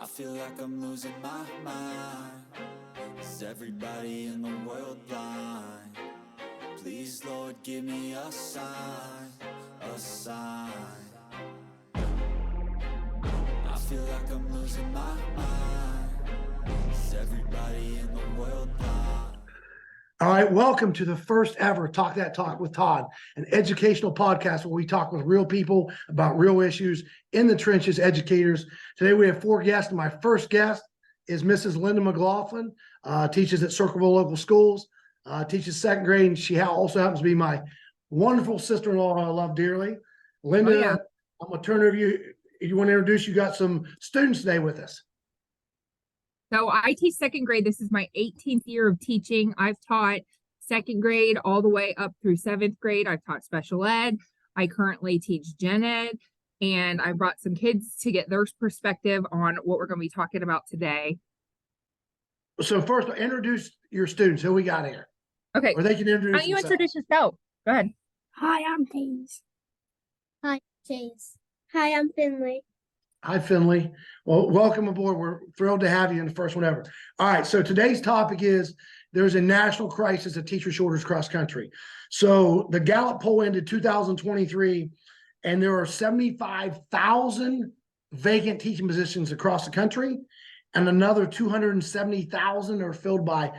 I feel like I'm losing my mind. Is everybody in the world blind? Please, Lord, give me a sign, a sign. I feel like I'm losing my mind. Is everybody in the world blind? All right, welcome to the first ever That Talk with Todd, an educational podcast where we talk with real people about real issues in the trenches, educators. Today we have 4 guests, and my first guest is Mrs. Lynda McLaughlin, teaches at Circleville Local Schools, teaches 2nd grade, and she also happens to be my wonderful sister-in-law I love dearly. Lynda, yeah. I'm going to turn it over to you. You want to introduce, you got some students today with us. So I teach 2nd grade. This is my 18th year of teaching. I've taught 2nd grade all the way up through 7th grade. I've taught special ed. I currently teach gen ed, and I brought some kids to get their perspective on what we're going to be talking about today. So first, introduce your students. Who we got here? Okay. Or they can introduce Why don't you themselves. introduce yourself? Go ahead. Hi, I'm Hayes. Hi, Chase. Hi, I'm Finley. Hi, Finley. Well, welcome aboard. We're thrilled to have you in the first one ever. All right, so today's topic is there's a national crisis of teacher shortage across country. So the Gallup poll ended 2023, and there are 75,000 vacant teaching positions across the country, and another 270,000 are filled by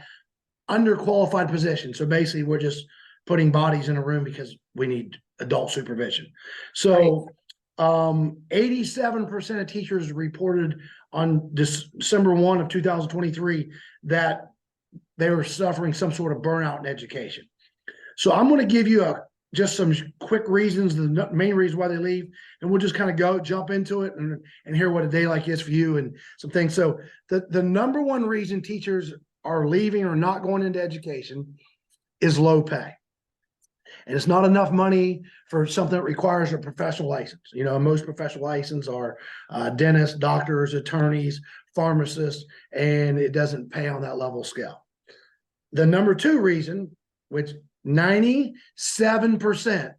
underqualified positions. So basically, we're just putting bodies in a room because we need adult supervision. So 87% of teachers reported on December 1 of 2023 that they were suffering some sort of burnout in education. So I'm going to give you just some quick reasons, the main reasons why they leave, and we'll just kind of jump into it and hear what a day like is for you and some things. So the number one reason teachers are leaving or not going into education is low pay. And it's not enough money for something that requires a professional license. You know, most professional licenses are dentists, doctors, attorneys, pharmacists, and it doesn't pay on that level scale. The number 2 reason, which 97%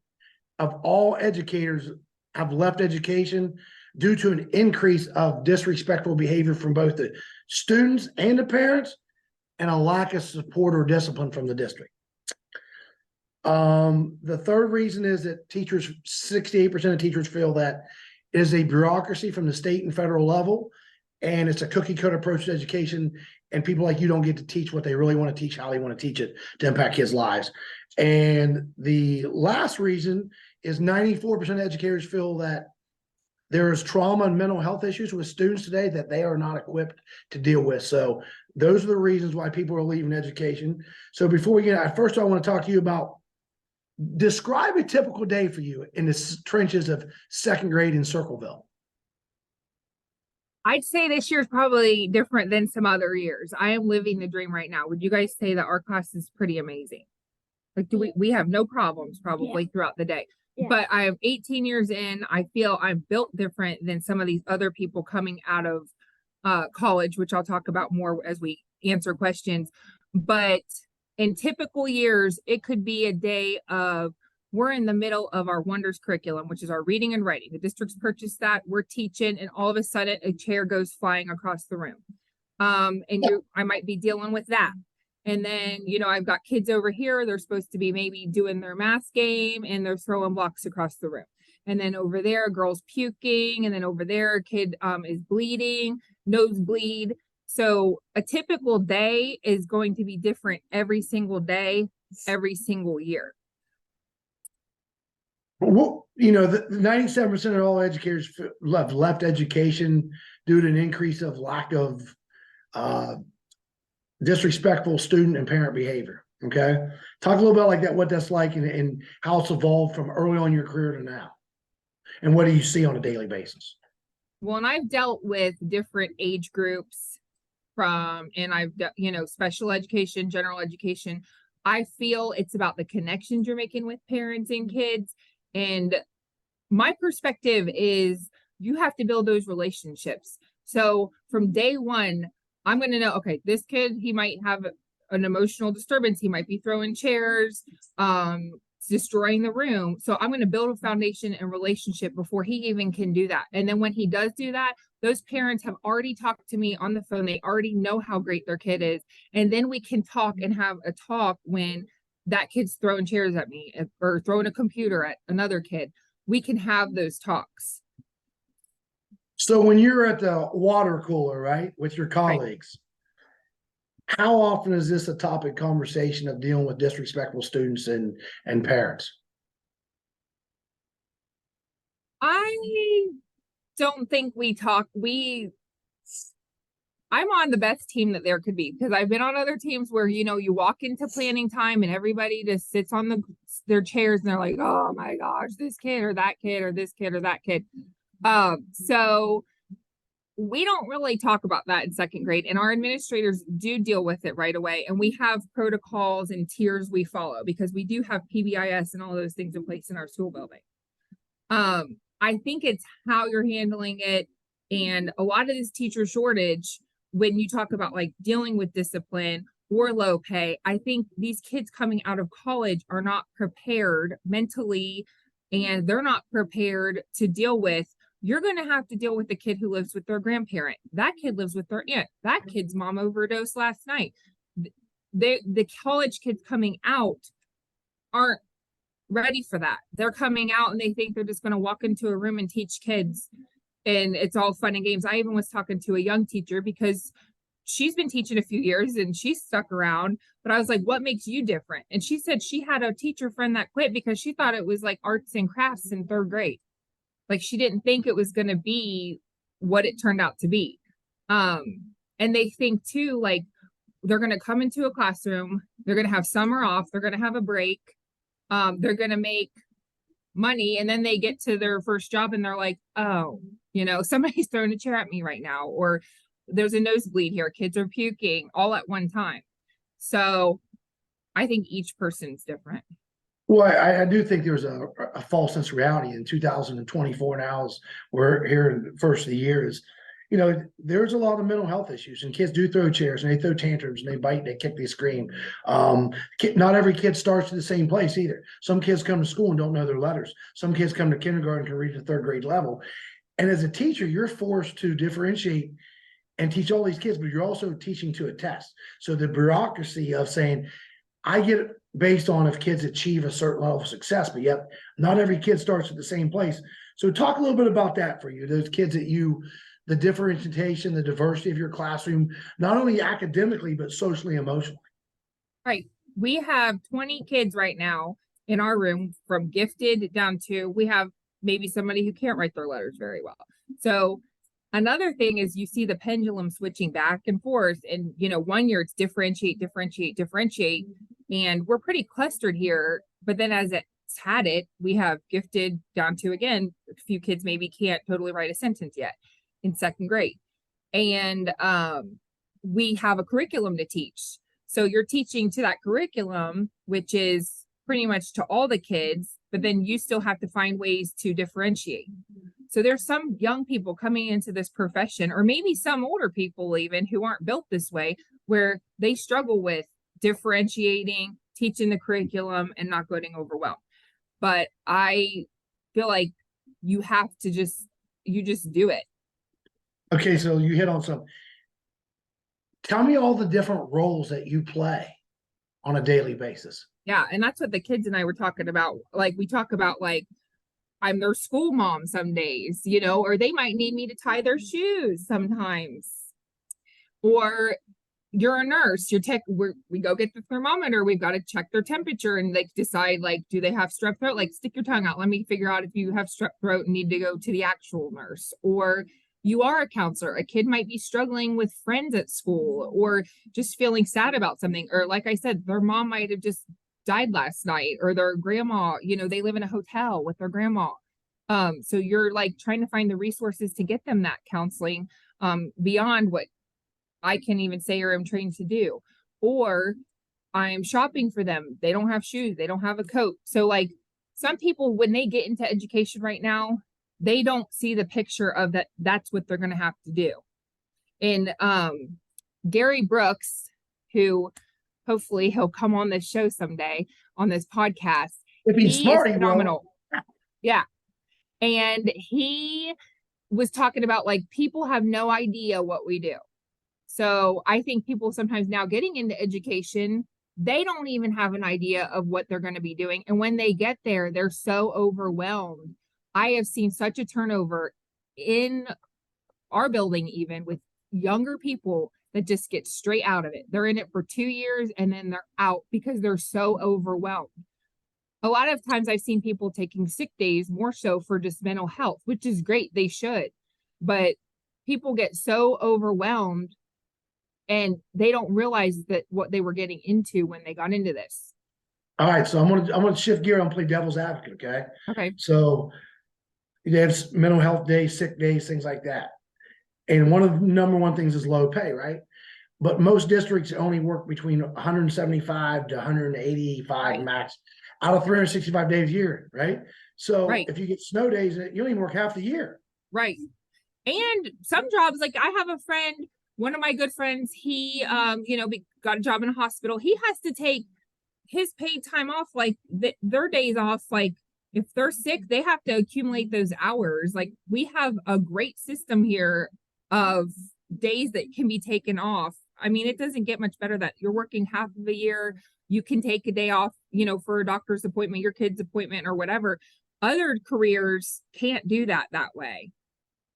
of all educators have left education due to an increase of disrespectful behavior from both the students and the parents, and a lack of support or discipline from the district. The third reason is that 68% of teachers feel that it is a bureaucracy from the state and federal level, and it's a cookie cutter approach to education, and people like you don't get to teach what they really want to teach, how they want to teach it to impact kids' lives. And the last reason is 94% of educators feel that there is trauma and mental health issues with students today that they are not equipped to deal with. So those are the reasons why people are leaving education. So before we get, first I want to talk to you about, describe a typical day for you in the trenches of 2nd grade in Circleville. I'd say this year's probably different than some other years. I am living the dream right now. Would you guys say that our class is pretty amazing? Like, do we have no problems probably throughout the day? Yeah. But I am 18 years in. I feel I'm built different than some of these other people coming out of college, which I'll talk about more as we answer questions. But in typical years, it could be a day of, we're in the middle of our Wonders curriculum, which is our reading and writing. The district's purchased that, we're teaching, and all of a sudden a chair goes flying across the room. I might be dealing with that. And then, I've got kids over here, they're supposed to be maybe doing their math game, and they're throwing blocks across the room. And then over there, a girl's puking, and then over there, a kid is bleeding, nosebleed. So a typical day is going to be different every single day, every single year. Well, the 97% of all educators left education due to an increase of lack of disrespectful student and parent behavior. Okay. Talk a little bit like that, what that's like and how it's evolved from early on in your career to now. And what do you see on a daily basis? Well, and I've dealt with different age groups and I've done, special education, general education. I feel it's about the connections you're making with parents and kids. And my perspective is you have to build those relationships. So from day one, I'm going to know, okay, this kid, he might have an emotional disturbance. He might be throwing chairs. it's destroying the room. So I'm going to build a foundation and relationship before he even can do that. And then when he does do that, those parents have already talked to me on the phone. They already know how great their kid is. And then we can talk and have a talk when that kid's throwing chairs at me or throwing a computer at another kid. We can have those talks. So when you're at the water cooler, right, with your colleagues, how often is this a topic conversation of dealing with disrespectful students and parents? I don't think we talk. I'm on the best team that there could be, because I've been on other teams where, you know, you walk into planning time and everybody just sits on their chairs and they're like, oh my gosh, this kid or that kid or this kid or that kid. So we don't really talk about that in second grade, and our administrators do deal with it right away. And we have protocols and tiers we follow, because we do have PBIS and all those things in place in our school building. I think it's how you're handling it. And a lot of this teacher shortage, when you talk about like dealing with discipline or low pay, I think these kids coming out of college are not prepared mentally, and they're not prepared to deal with. You're going to have to deal with the kid who lives with their grandparent. That kid lives with their aunt. That kid's mom overdosed last night. The college kids coming out aren't ready for that. They're coming out and they think they're just going to walk into a room and teach kids, and it's all fun and games. I even was talking to a young teacher, because she's been teaching a few years and she's stuck around, but I was like, what makes you different? And she said she had a teacher friend that quit because she thought it was like arts and crafts in third grade. Like, she didn't think it was going to be what it turned out to be. And they think too, like, they're going to come into a classroom, they're going to have summer off, they're going to have a break, they're going to make money, and then they get to their first job and they're like, oh, you know, somebody's throwing a chair at me right now, or there's a nosebleed here, kids are puking all at one time. So I think each person's different. Well, I do think there's a false sense of reality in 2024 now, as we're here in the first of the year, is, you know, there's a lot of mental health issues, and kids do throw chairs and they throw tantrums and they bite, they kick, they scream. Not every kid starts at the same place either. Some kids come to school and don't know their letters. Some kids come to kindergarten and can read the third grade level. And as a teacher, you're forced to differentiate and teach all these kids, but you're also teaching to a test. So the bureaucracy of saying, I get it based on if kids achieve a certain level of success, but yet not every kid starts at the same place. So talk a little bit about that for you, those kids that the differentiation, the diversity of your classroom, not only academically, but socially, emotionally. Right. We have 20 kids right now in our room, from gifted down to, we have maybe somebody who can't write their letters very well. So another thing is, you see the pendulum switching back and forth, and, you know, one year it's differentiate, and we're pretty clustered here. But then as it's had it, we have gifted down to, again, a few kids maybe can't totally write a sentence yet in second grade. And we have a curriculum to teach. So you're teaching to that curriculum, which is pretty much to all the kids, but then you still have to find ways to differentiate. So there's some young people coming into this profession, or maybe some older people even, who aren't built this way, where they struggle with differentiating, teaching the curriculum, and not getting overwhelmed. But I feel like you have to just do it. Okay, so you hit on some. Tell me all the different roles that you play on a daily basis. Yeah, and that's what the kids and I were talking about. Like, we talk about, like, I'm their school mom some days, you know, or they might need me to tie their shoes sometimes. Or you're a nurse, we go get the thermometer, we've got to check their temperature and like decide, like, do they have strep throat? Like, stick your tongue out, let me figure out if you have strep throat and need to go to the actual nurse. Or you are a counselor, a kid might be struggling with friends at school, or just feeling sad about something, or like I said, their mom might have just died last night, or their grandma, you know, they live in a hotel with their grandma. So you're like trying to find the resources to get them that counseling, beyond what I can even say or am trained to do. Or I'm shopping for them, they don't have shoes, they don't have a coat. So like, some people, when they get into education right now, they don't see the picture of that's what they're going to have to do. And Gary Brooks, who hopefully he'll come on this show someday, on this podcast, If he's He is smart, he will. phenomenal. Yeah. And he was talking about like people have no idea what we do. So I think people sometimes now getting into education, they don't even have an idea of what they're going to be doing. And when they get there, they're so overwhelmed. I have seen such a turnover in our building, even with younger people that just get straight out of it. They're in it for 2 years and then they're out because they're so overwhelmed. A lot of times I've seen people taking sick days more so for just mental health, which is great. They should, but people get so overwhelmed and they don't realize that what they were getting into when they got into this. All right, so I'm gonna shift gear and play devil's advocate, okay? Okay. So you have mental health days, sick days, things like that. And one of the number one things is low pay, right? But most districts only work between 175 to 185 max out of 365 days a year, right? So if you get snow days, you only work half the year. Right. And some jobs, like I have a friend, one of my good friends, he got a job in a hospital. He has to take his paid time off, like their days off, like if they're sick, they have to accumulate those hours. Like we have a great system here of days that can be taken off. I mean, it doesn't get much better that you're working half of a year. You can take a day off, for a doctor's appointment, your kid's appointment or whatever. Other careers can't do that way.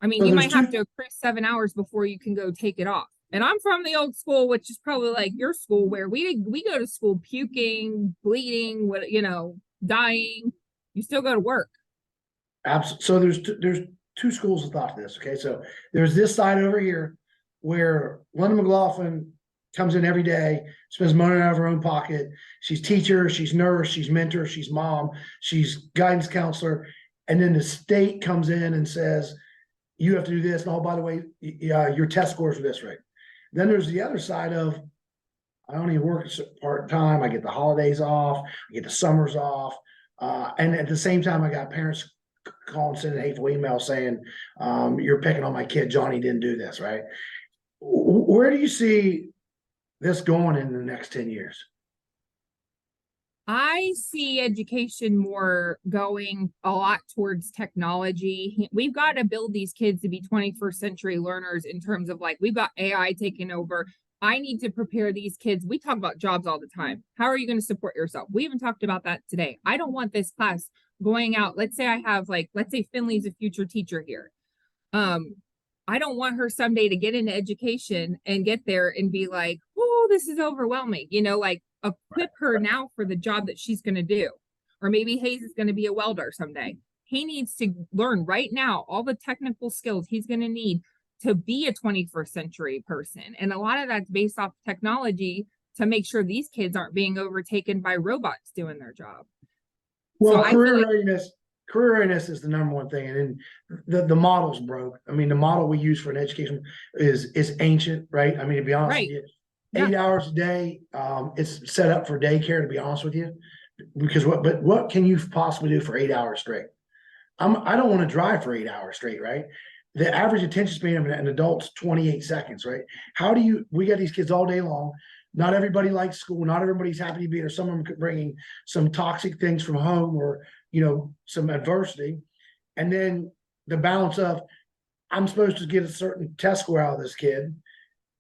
I mean, you might have to accrue 7 hours before you can go take it off. And I'm from the old school, which is probably like your school, where we go to school puking, bleeding, dying. You still go to work. Absolutely. So there's two schools of thought to this. Okay, so there's this side over here where Lynda McLaughlin comes in every day, spends money out of her own pocket. She's teacher, she's nurse, she's mentor, she's mom, she's guidance counselor, and then the state comes in and says, you have to do this. And oh, by the way, your test scores are this, right? Then there's the other side of, I only work part-time. I get the holidays off. I get the summers off. And at the same time, I got parents calling, sending hateful emails saying, you're picking on my kid. Johnny didn't do this, right? Where do you see this going in the next 10 years? I see education more going a lot towards technology. We've got to build these kids to be 21st century learners in terms of like, we've got AI taking over. I need to prepare these kids. We talk about jobs all the time. How are you going to support yourself? We even talked about that today. I don't want this class going out. Let's say I have let's say Finley's a future teacher here. I don't want her someday to get into education and get there and be like, oh, this is overwhelming. Equip her now for the job that she's going to do. Or maybe Hayes is going to be a welder someday. He needs to learn right now all the technical skills he's going to need to be a 21st century person. And a lot of that's based off technology to make sure these kids aren't being overtaken by robots doing their job. Well, so career readiness is the number one thing. And then the model's broke. I mean, the model we use for an education is ancient, right? I mean, to be honest with you, 8 hours a day, it's set up for daycare, to be honest with you. Because what can you possibly do for 8 hours straight? I don't want to drive for 8 hours straight, right? The average attention span of an adult's 28 seconds, right? We got these kids all day long. Not everybody likes school. Not everybody's happy to be there. Some of them bringing some toxic things from home or, some adversity. And then the balance of, I'm supposed to get a certain test score out of this kid.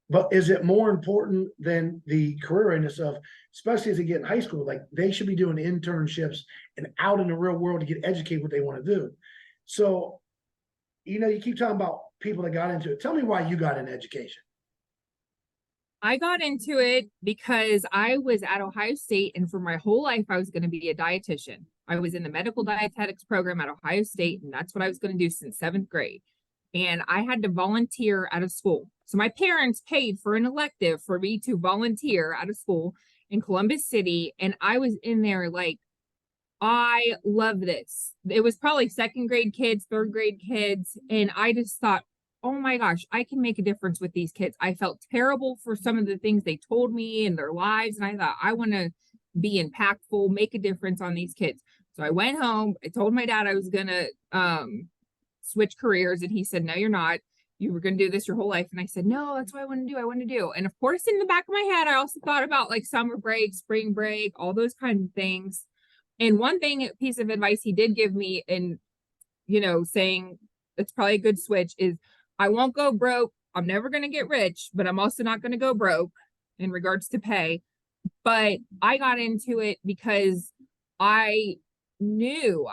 But is it more important than the career readiness of, especially as they get in high school, like they should be doing internships and out in the real world to get educated what they want to do. So, you keep talking about people that got into it. Tell me why you got into education. I got into it because I was at Ohio State, and for my whole life, I was going to be a dietitian. I was in the medical dietetics program at Ohio State, and that's what I was going to do since 7th grade. And I had to volunteer at a school. So my parents paid for an elective for me to volunteer at a school in Columbus City. And I was in there like, I love this. It was probably 2nd grade kids, 3rd grade kids. And I just thought, oh my gosh, I can make a difference with these kids. I felt terrible for some of the things they told me in their lives. And I thought, I want to be impactful, make a difference on these kids. So I went home. I told my dad I was going to switch careers. And he said, no, you're not. You were going to do this your whole life. And I said, no, that's what I want to do. I want to do. And of course, in the back of my head, I also thought about like summer break, spring break, all those kinds of things. And one piece of advice he did give me, and saying it's probably a good switch, is I won't go broke. I'm never going to get rich, but I'm also not going to go broke in regards to pay. But I got into it because I knew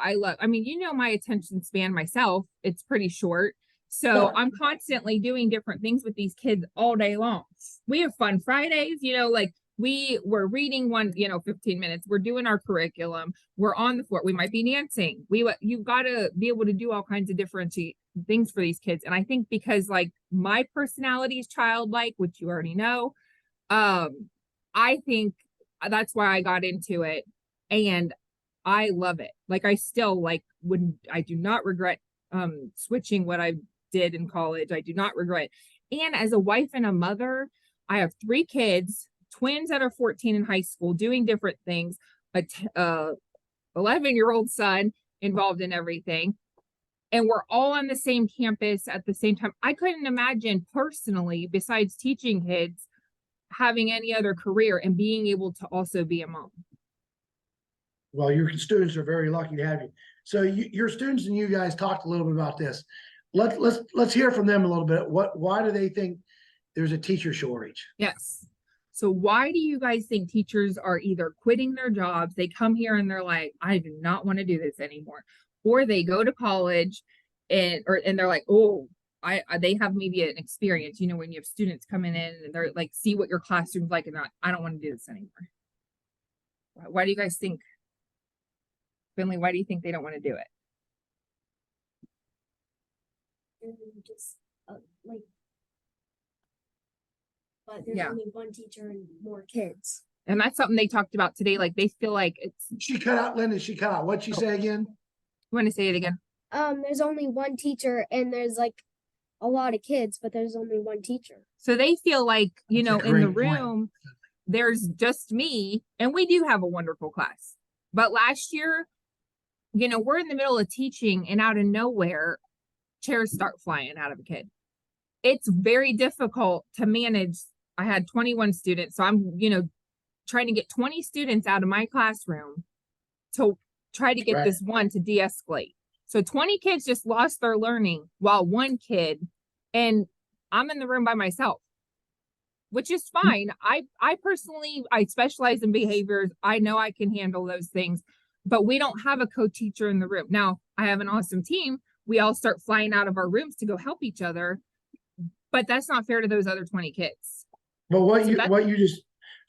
my attention span myself, it's pretty short. So I'm constantly doing different things with these kids all day long. We have fun Fridays, like we're reading 15 minutes. We're doing our curriculum. We're on the floor. We might be dancing. You've got to be able to do all kinds of different things for these kids. And I think because like my personality is childlike, which you already know, I think that's why I got into it, and I love it. Like I still I do not regret switching what I did in college. I do not regret. And as a wife and a mother, I have 3 kids, twins that are 14 in high school, doing different things, a 11-year-old son involved in everything. And we're all on the same campus at the same time. I couldn't imagine personally, besides teaching kids, having any other career and being able to also be a mom. Well, your students are very lucky to have you. So your students and you guys talked a little bit about this. Let's hear from them a little bit. Why do they think there's a teacher shortage? Yes. So why do you guys think teachers are either quitting their jobs? They come here and they're like, I do not want to do this anymore. Or they go to college and they're like, oh, they have maybe an experience, when you have students coming in and they're like, see what your classroom's like, and I don't want to do this anymore. Why do you guys think, Finley, why do you think they don't want to do it? Just but there's only one teacher and more kids. And that's something they talked about today. Like they feel like it's. She cut out, Lynda. She cut out. What'd she say again? You want to say it again? There's only one teacher and there's like a lot of kids, but there's only one teacher. So they feel like, in the room, point. there's just me, and we do have a wonderful class. But last year, we're in the middle of teaching and out of nowhere, chairs start flying out of a kid. It's very difficult to manage. I had 21 students, so I'm, trying to get 20 students out of my classroom to try to get this one to de-escalate. So 20 kids just lost their learning while one kid, and I'm in the room by myself, which is fine. I personally, I specialize in behaviors. I know I can handle those things, but we don't have a co-teacher in the room. Now, I have an awesome team. We all start flying out of our rooms to go help each other, but that's not fair to those other 20 kids. But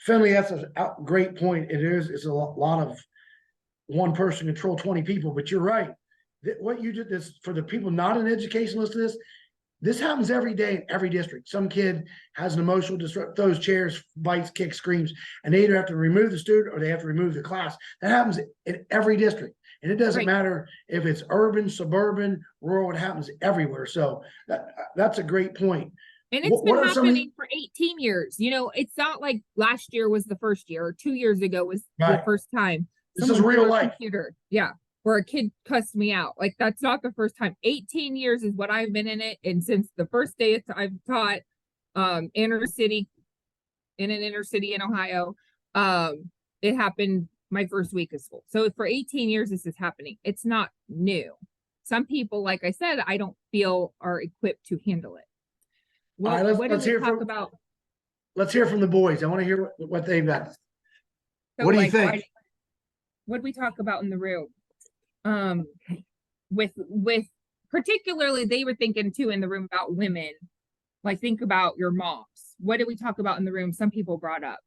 Finley, that's a great point. It's a lot of one person control 20 people, but you're right. What you did this for the people not in education, listen to this happens every day in every district. Some kid has an emotional disrupt, throws chairs, bites, kicks, screams, and they either have to remove the student or they have to remove the class. That happens in every district. And it doesn't matter if it's urban, suburban, rural, it happens everywhere. So that's a great point. And it's been happening for 18 years. It's not like last year was the first year or 2 years ago was the first time. This is real life. Yeah. Where a kid cussed me out. Like that's not the first time. 18 years is what I've been in it. And since the first day I've taught inner city in Ohio, it happened my first week of school. So for 18 years, this is happening. It's not new. Some people, like I said, I don't feel are equipped to handle it. Let's hear from the boys. I want to hear what they've got. So what do you think? What we talk about in the room? With particularly, they were thinking too in the room about women. Like think about your moms. What did we talk about in the room? Some people brought up.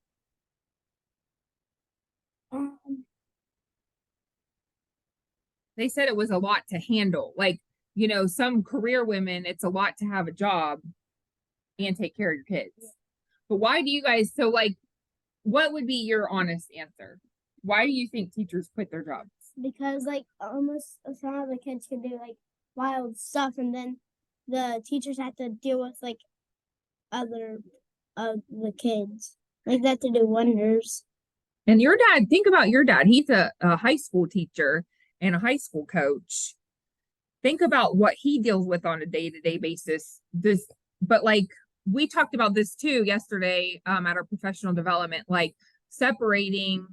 They said it was a lot to handle. Like, some career women, it's a lot to have a job and take care of your kids. But why do you guys, what would be your honest answer? Why do you think teachers quit their jobs? Because almost some of the kids can do wild stuff, and then the teachers have to deal with other of the kids. They have to do wonders. And your dad, think about your dad. He's a high school teacher and a high school coach. Think about what he deals with on a day-to-day basis. But we talked about this too yesterday at our professional development, separating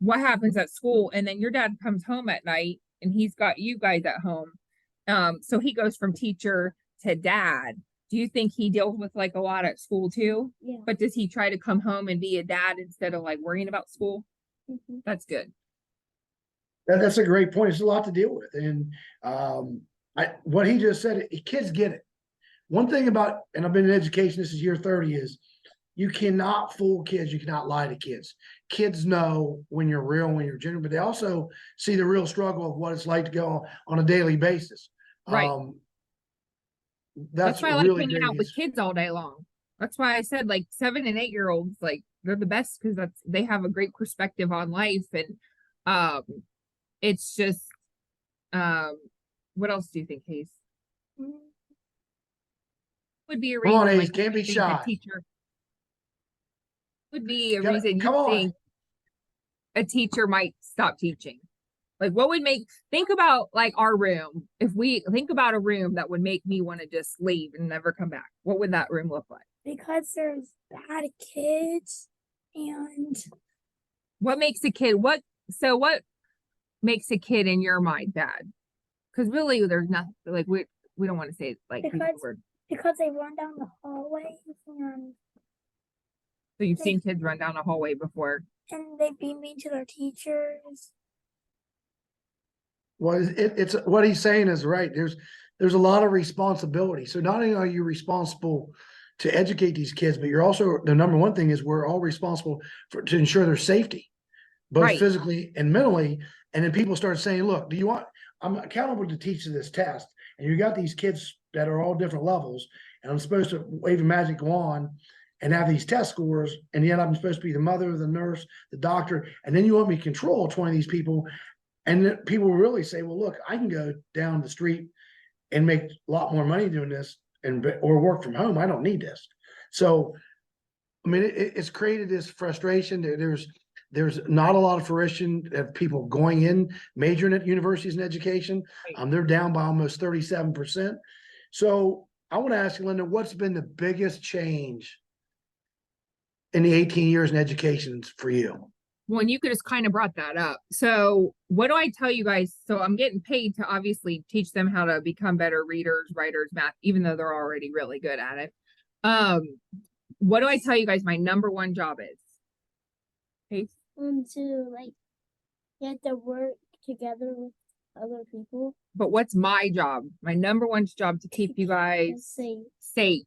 what happens at school, and then your dad comes home at night and he's got you guys at home. So he goes from teacher to dad. Do you think he deals with like a lot at school too? Yeah. But does he try to come home and be a dad instead of like worrying about school? That's good. That's a great point. It's a lot to deal with. And what he just said, kids get it. One thing about, and I've been in education, this is year 30, is you cannot fool kids. You cannot lie to kids. Kids know when you're real, when you're genuine, but they also see the real struggle of what it's like to go on a daily basis. Right. That's why I like really hanging great out with kids all day long. That's why I said like 7 and 8 year olds, like they're the best because they have a great perspective on life. And it's just what else do you think, Hayes? Would be a Come on, reason Hayes, like can't be you think a shy. teacher would be a Gotta- reason come you on. think a teacher might stop teaching. Like what would think about like our room. If we think about a room that would make me want to just leave and never come back, what would that room look like? Because there's bad kids and What makes a kid what makes a kid in your mind bad? Because really there's nothing like we don't want to say like these words. because they run down the hallways and So you've seen kids run down a hallway before. they be mean to their teachers. Well, it's what he's saying is right. There's a lot of responsibility. So not only are you responsible to educate these kids, but you're also, the number one thing is we're all responsible to ensure their safety, both Right. physically and mentally. And then people start saying, look, I'm accountable to teach this test. And you got these kids that are all different levels, and I'm supposed to wave a magic wand and have these test scores. And yet I'm supposed to be the mother, the nurse, the doctor. And then you want me to control 20 of these people. And then people really say, well, look, I can go down the street and make a lot more money doing this or work from home. I don't need this. So, I mean, it's created this frustration. There's not a lot of fruition of people going in, majoring at universities in education. They're down by almost 37%. So I want to ask you, Lynda, what's been the biggest change in the 18 years in education for you? Well, you could just kind of brought that up. So what do I tell you guys? So I'm getting paid to obviously teach them how to become better readers, writers, math, even though they're already really good at it. What do I tell you guys my number one job is? Hey? To like you have to work together with other people. But what's my job? My number one job to keep you guys safe.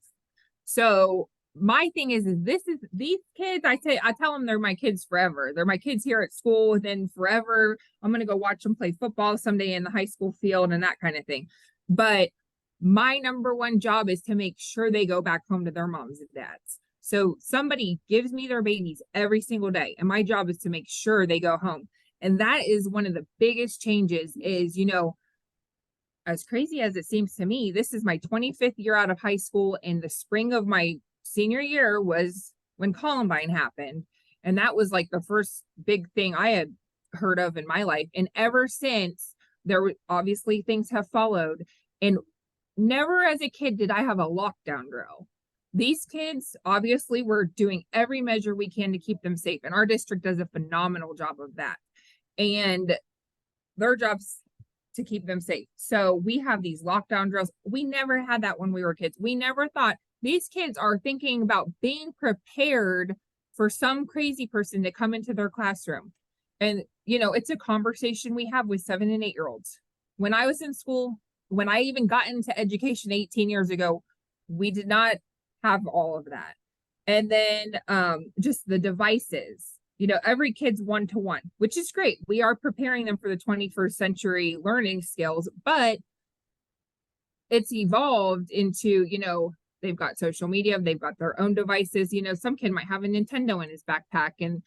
So my thing is these kids, I tell them they're my kids forever. They're my kids here at school, then forever. I'm going to go watch them play football someday in the high school field and that kind of thing. But my number one job is to make sure they go back home to their moms and dads. So somebody gives me their babies every single day, and my job is to make sure they go home. And that is one of the biggest changes is, as crazy as it seems to me, this is my 25th year out of high school, and the spring of my senior year was when Columbine happened. And that was like the first big thing I had heard of in my life. And ever since, there were obviously things have followed. And never as a kid did I have a lockdown drill. These kids obviously were doing every measure we can to keep them safe. And our district does a phenomenal job of that. And their job's to keep them safe. So we have these lockdown drills. We never had that when we were kids. We never thought these kids are thinking about being prepared for some crazy person to come into their classroom. And, it's a conversation we have with 7 and 8 year olds. When I was in school, when I even got into education 18 years ago, we did not have all of that. And then just the devices, every kid's one-to-one, which is great. We are preparing them for the 21st century learning skills, but it's evolved into, they've got social media, they've got their own devices. Some kid might have a Nintendo in his backpack, and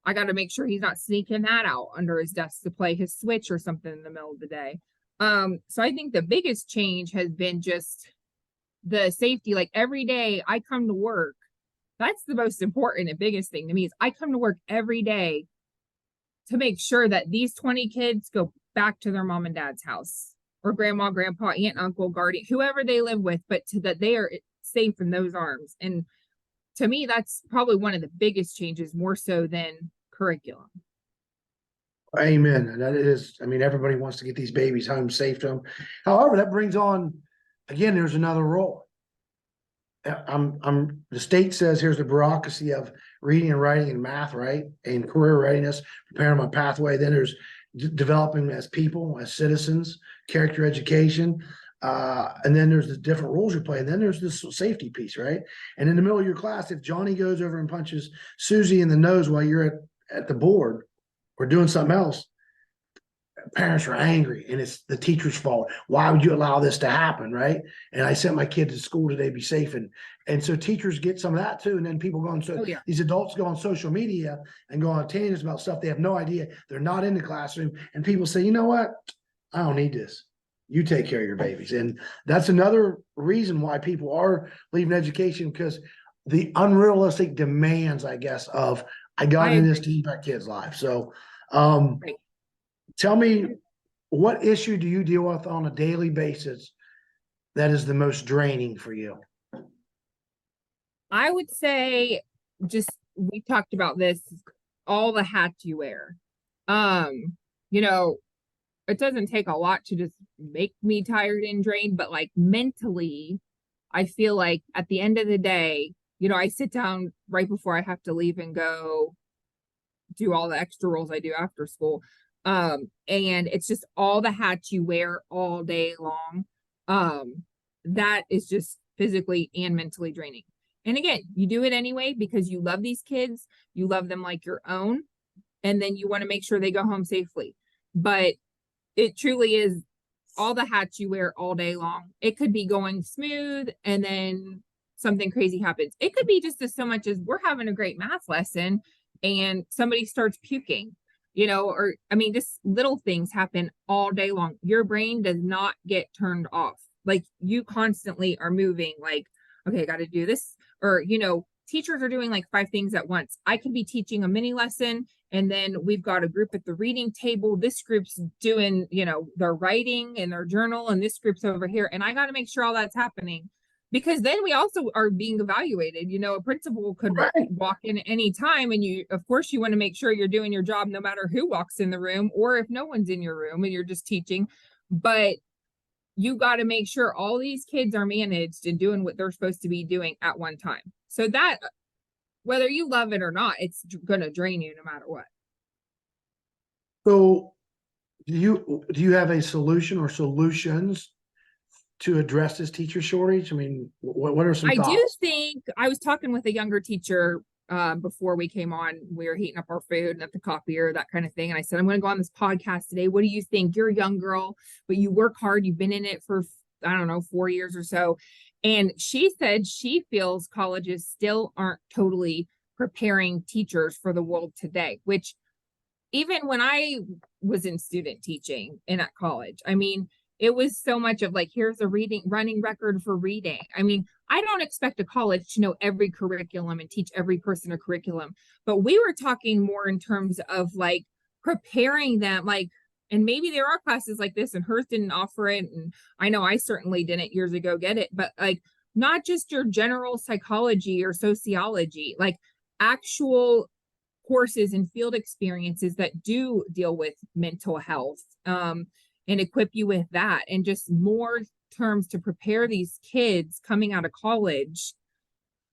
I got to make sure he's not sneaking that out under his desk to play his Switch or something in the middle of the day. So I think the biggest change has been just the safety. Like every day I come to work, that's the most important and biggest thing to me is I come to work every day to make sure that these 20 kids go back to their mom and dad's house or grandma, grandpa, aunt, uncle, guardian, whoever they live with, but that they are safe in those arms. And to me, that's probably one of the biggest changes, more so than curriculum. Amen. And that is, I mean, everybody wants to get these babies home safe to them. However, that brings on, again, there's another role. The state says here's the bureaucracy of reading and writing and math, right? And career readiness, preparing my pathway. Then there's developing as people, as citizens, character education. And then there's the different roles you play. And then there's this safety piece, right? And in the middle of your class, if Johnny goes over and punches Susie in the nose while you're at the board or doing something else, parents are angry and it's the teacher's fault. Why would you allow this to happen? Right. And I sent my kid to school today, be safe. And so teachers get some of that too. And then people go on, so these adults go on social media and go on tangents about stuff they have no idea. They're not in the classroom. And people say, you know what? I don't need this. You take care of your babies. And that's another reason why people are leaving education, because the unrealistic demands, I guess, of I got into this to impact kids' lives. So tell me, what issue do you deal with on a daily basis that is the most draining for you? I would say, just, we talked about this, all the hats you wear. You know, it doesn't take a lot to just make me tired and drained, but like mentally, I feel like at the end of the day, you know, I sit down right before I have to leave and go do all the extra roles I do after school. And it's just all the hats you wear all day long. That is just physically and mentally draining. And again, you do it anyway because you love these kids, you love them like your own, and then you want to make sure they go home safely. But it truly is all the hats you wear all day long. It could be going smooth and then something crazy happens. It could be just as so much as we're having a great math lesson and somebody starts puking, you know, or I mean, just little things happen all day long. Your brain does not get turned off. Like, you constantly are moving, like, okay, I got to do this. Or, you know, teachers are doing like 5 things at once. I could be teaching a mini lesson, and then we've got a group at the reading table. This group's doing, you know, their writing and their journal, and this group's over here. And I got to make sure all that's happening, because then we also are being evaluated. You know, a principal could walk in any time, and you, of course, you want to make sure you're doing your job no matter who walks in the room, or if no one's in your room and you're just teaching. But you got to make sure all these kids are managed and doing what they're supposed to be doing at one time. So that, whether you love it or not, it's going to drain you no matter what. So do you have a solution or solutions to address this teacher shortage? I mean, what are some thoughts? I do think, I was talking with a younger teacher before we came on. We were heating up our food and at the copier, that kind of thing. And I said, I'm going to go on this podcast today. What do you think? You're a young girl, but you work hard. You've been in it for, I don't know, 4 years or so. And she said she feels colleges still aren't totally preparing teachers for the world today, which even when I was in student teaching and at college, I mean, it was so much of like, here's a running record for reading. I mean, I don't expect a college to know every curriculum and teach every person a curriculum, but we were talking more in terms of like preparing them, like, and maybe there are classes like this and hers didn't offer it. And I know I certainly didn't years ago get it, but like, not just your general psychology or sociology, like actual courses and field experiences that do deal with mental health, and equip you with that, and just more terms to prepare these kids coming out of college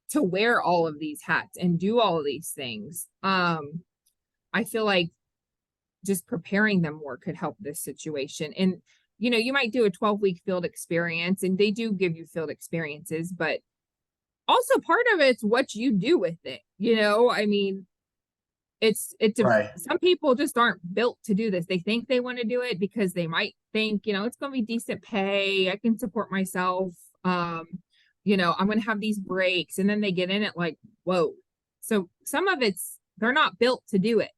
to wear all of these hats and do all of these things. I feel like just preparing them more could help this situation. And, you know, you might do a 12-week field experience, and they do give you field experiences, but also part of it's what you do with it. You know, I mean, it's right. Some people just aren't built to do this. They think they want to do it because they might think, you know, it's going to be decent pay. I can support myself. You know, I'm going to have these breaks, and then they get in it like, whoa. So some of it's, they're not built to do it.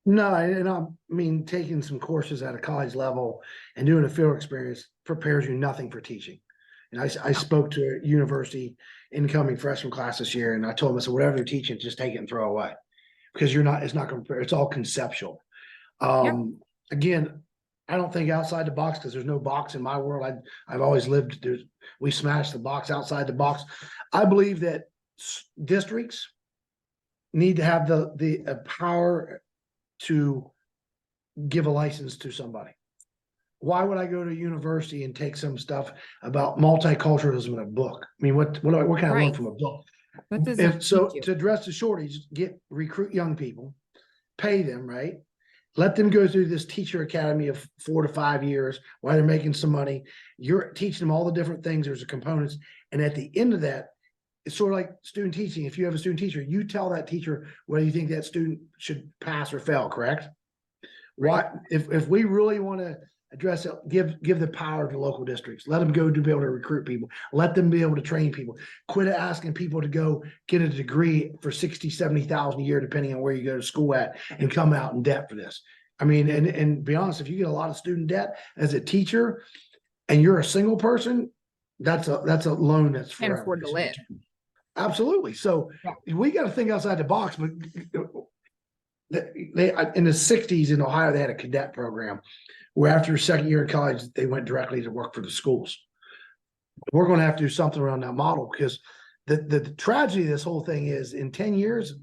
No, and I mean, taking some courses at a college level and doing a field experience prepares you nothing for teaching. And I spoke to a university incoming freshman class this year, and I told them, I said, whatever you're teaching, just take it and throw it away. Because it's not going to, it's all conceptual. Again, I don't think outside the box, because there's no box in my world. I've always lived, we smash the box outside the box. I believe that districts need to have the power to give a license to somebody? Why would I go to university and take some stuff about multiculturalism in a book? I mean, what can I learn Right. from a book? What does it So teach you? to address the shortage, recruit young people, pay them, right? Let them go through this teacher academy of 4 to 5 years while they're making some money. You're teaching them all the different things. There's the components. And at the end of that, it's sort of like student teaching. If you have a student teacher, you tell that teacher whether you think that student should pass or fail, correct? Right. Why, if we really want to address it, give the power to local districts. Let them go to be able to recruit people. Let them be able to train people. Quit asking people to go get a degree for 60, 70,000 a year, depending on where you go to school at, and come out in debt for this. I mean, and be honest, if you get a lot of student debt as a teacher and you're a single person, that's a loan that's Can't forever. afford to live. Absolutely. So Yeah. we got to think outside the box, but they in the 60s in Ohio, they had a cadet program where after your second year in college, they went directly to work for the schools. We're going to have to do something around that model, because the tragedy of this whole thing is in 10 years,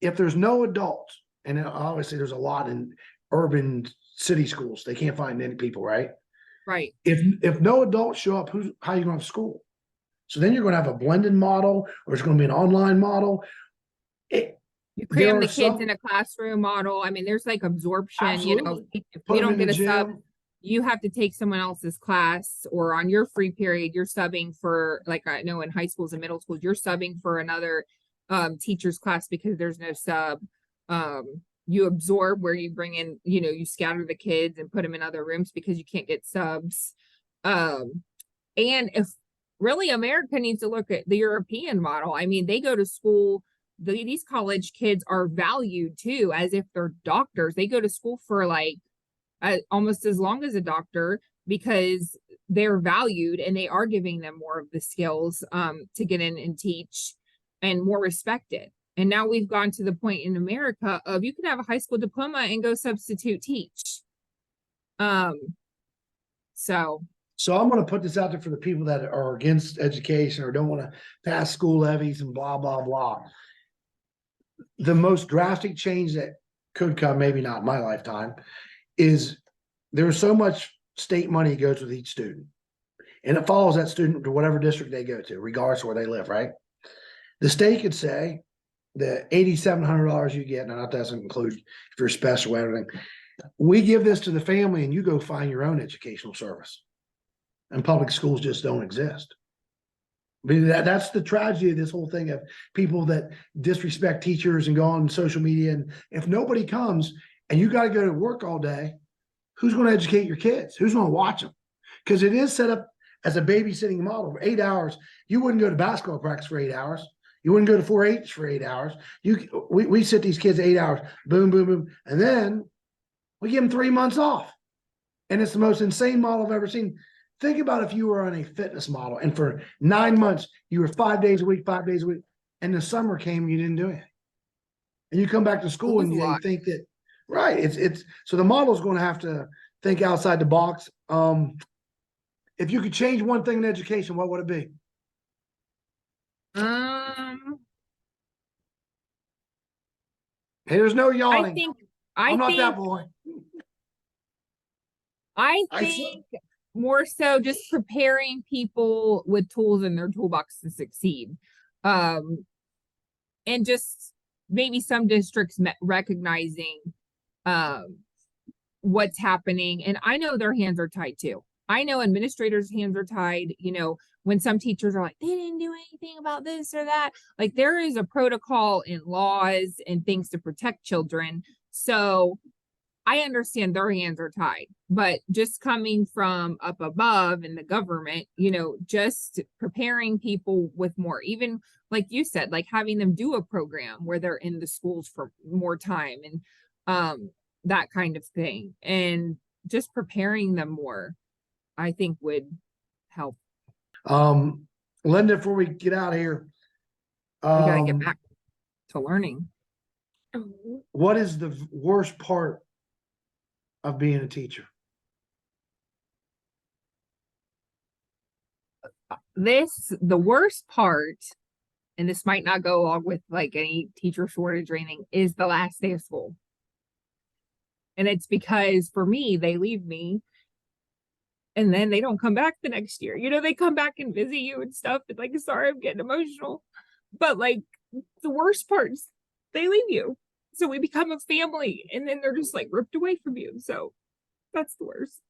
if there's no adults, and obviously there's a lot in urban city schools, they can't find any people, right? Right. If no adults show up, how are you going to have school? So then you're going to have a blended model, or it's going to be an online model. You cram the are kids some- in a classroom model. I mean, there's like absorption, you know, Absolutely. if Put you 'em don't in the get a sub, gym. you have to take someone else's class, or on your free period, you're subbing for, like, I know in high schools and middle schools, you're subbing for another teacher's class because there's no sub. You absorb where you bring in, you know, you scatter the kids and put them in other rooms because you can't get subs. And if really America needs to look at the European model, I mean, they go to school. These college kids are valued too, as if they're doctors. They go to school for like almost as long as a doctor, because they're valued and they are giving them more of the skills to get in and teach, and more respected. And now we've gone to the point in America of you can have a high school diploma and go substitute teach. So I'm going to put this out there for the people that are against education or don't want to pass school levies and blah, blah, blah. The most drastic change that could come, maybe not in my lifetime, is there's so much state money goes with each student, and it follows that student to whatever district they go to, regardless of where they live, right? The state could say the $8,700 you get, and that doesn't include if you're special or anything, we give this to the family and you go find your own educational service. And public schools just don't exist. I mean, that's the tragedy of this whole thing, of people that disrespect teachers and go on social media. And if nobody comes and you got to go to work all day, who's going to educate your kids? Who's going to watch them? Because it is set up as a babysitting model for 8 hours. You wouldn't go to basketball practice for 8 hours. You wouldn't go to 4-H for 8 hours. We sit these kids 8 hours, boom, boom, boom. And then we give them 3 months off. And it's the most insane model I've ever seen. Think about if you were on a fitness model and for 9 months, you were 5 days a week, and the summer came and you didn't do anything. And you come back to school and you think that, right, it's so the model is going to have to think outside the box. If you could change one thing in education, what would it be? Hey, there's no yawning. I'm not that boy. I think more so just preparing people with tools in their toolbox to succeed. And just maybe some districts recognizing what's happening. And I know their hands are tied too. I know administrators' hands are tied, you know, when some teachers are like, they didn't do anything about this or that. Like, there is a protocol and laws and things to protect children. So I understand their hands are tied, but just coming from up above in the government, you know, just preparing people with more, even like you said, like having them do a program where they're in the schools for more time and that kind of thing. And just preparing them more, I think would help. Lynda, before we get out of here, We gotta get back to learning. What is the worst part of being a teacher? The worst part, and this might not go along with like any teacher shortage or anything, is the last day of school. And it's because for me, they leave me and then they don't come back the next year. You know, they come back and visit you and stuff. And like, sorry, I'm getting emotional. But like the worst part's they leave you. So we become a family and then they're just like ripped away from you. So that's the worst.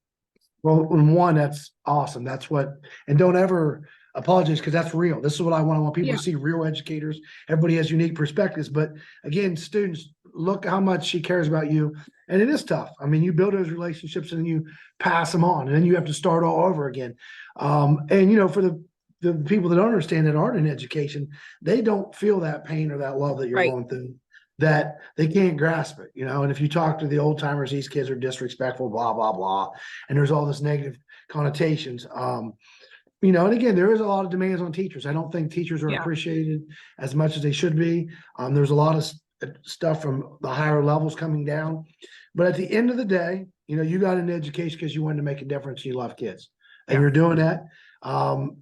Well, and one, that's awesome. That's what, and don't ever apologize because that's real. This is what I want. I want people Yeah. to see real educators. Everybody has unique perspectives, but again, students, look how much she cares about you. And it is tough. I mean, you build those relationships and then you pass them on and then you have to start all over again. And you know, for the people that don't understand that aren't in education, they don't feel that pain or that love that you're Right. going through, that they can't grasp it, you know. And if you talk to the old timers, these kids are disrespectful, blah, blah, blah. And there's all this negative connotations. You know, and again, there is a lot of demands on teachers. I don't think teachers are Yeah. appreciated as much as they should be. There's a lot of stuff from the higher levels coming down. But at the end of the day, you know, you got into education because you wanted to make a difference. You love kids and Yeah. you're doing that.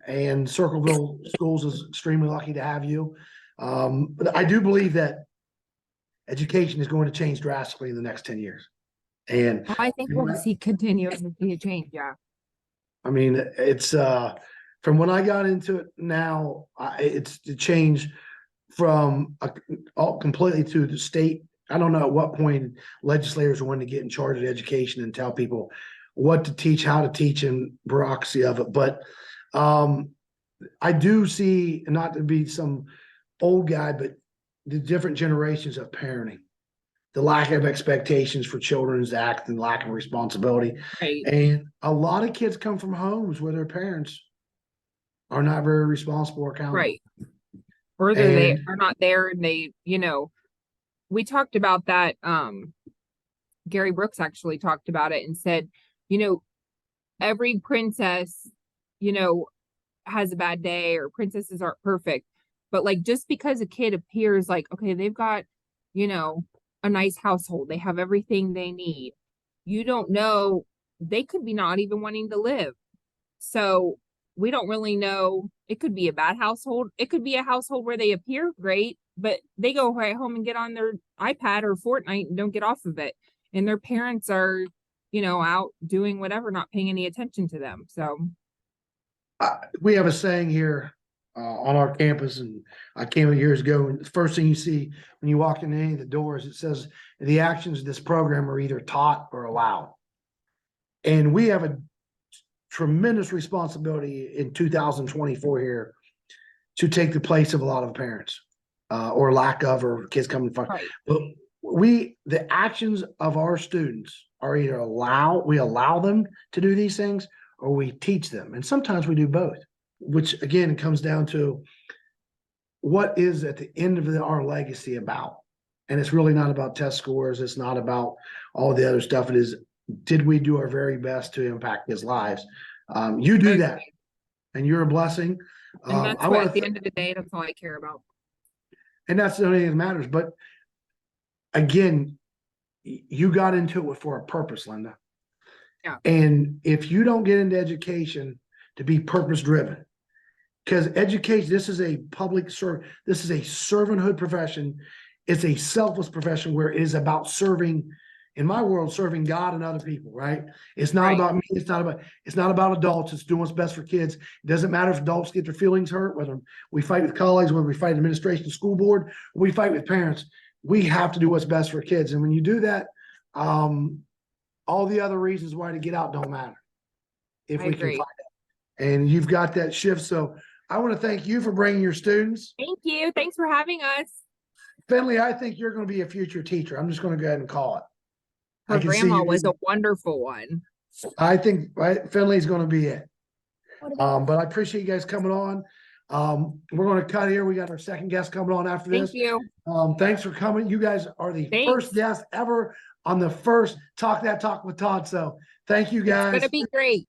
And Circleville Schools is extremely lucky to have you. But I do believe that education is going to change drastically in the next 10 years. And I think we'll see continuous change. Yeah. I mean, it's from when I got into it now, it's to change from all completely to the state. I don't know at what point legislators are wanting to get in charge of education and tell people what to teach, how to teach, and bureaucracy of it. But I do see, not to be some old guy, but the different generations of parenting, the lack of expectations for children's act and lack of responsibility. Right. And a lot of kids come from homes where their parents are not very responsible or accountable. Right. Or they And are not there and they, you know, we talked about that. Gary Brooks actually talked about it and said, you know, every princess, you know, has a bad day or princesses aren't perfect. But like, just because a kid appears like, okay, they've got, you know, a nice household, they have everything they need. You don't know, they could be not even wanting to live. So we don't really know. It could be a bad household. It could be a household where they appear great, but they go right home and get on their iPad or Fortnite and don't get off of it. And their parents are, you know, out doing whatever, not paying any attention to them. So we have a saying here on our campus, and I came years ago, and the first thing you see when you walk in any of the doors, it says the actions of this program are either taught or allowed. And we have a tremendous responsibility in 2024 here to take the place of a lot of parents or lack of, or kids coming from. right. But the actions of our students are either we allow them to do these things or we teach them. And sometimes we do both, which again comes down to what is at the end of our legacy about. And it's really not about test scores. It's not about all the other stuff. It is, did we do our very best to impact his lives? You do that, and you're a blessing. And that's what, at the end of the day, that's all I care about. And that's the only thing that matters. But again, you got into it for a purpose, Lynda. Yeah. And if you don't get into education to be purpose driven, because education, this is a this is a servanthood profession. It's a selfless profession where it is about serving, in my world, serving God and other people, right? It's not about me. It's not about adults. It's doing what's best for kids. It doesn't matter if adults get their feelings hurt, whether we fight with colleagues, whether we fight administration, school board, or we fight with parents. We have to do what's best for kids. And when you do that, all the other reasons why to get out don't matter. If we can find it. And you've got that shift. So I want to thank you for bringing your students. Thank you. Thanks for having us. Finley, I think you're going to be a future teacher. I'm just going to go ahead and call it. Her grandma was a wonderful one. I think Finley's going to be it. But I appreciate you guys coming on. We're going to cut here. We got our second guest coming on after this. Thank you. Thanks for coming. You guys are the first guest ever on the first That Talk with Todd. So thank you guys. It's going to be great.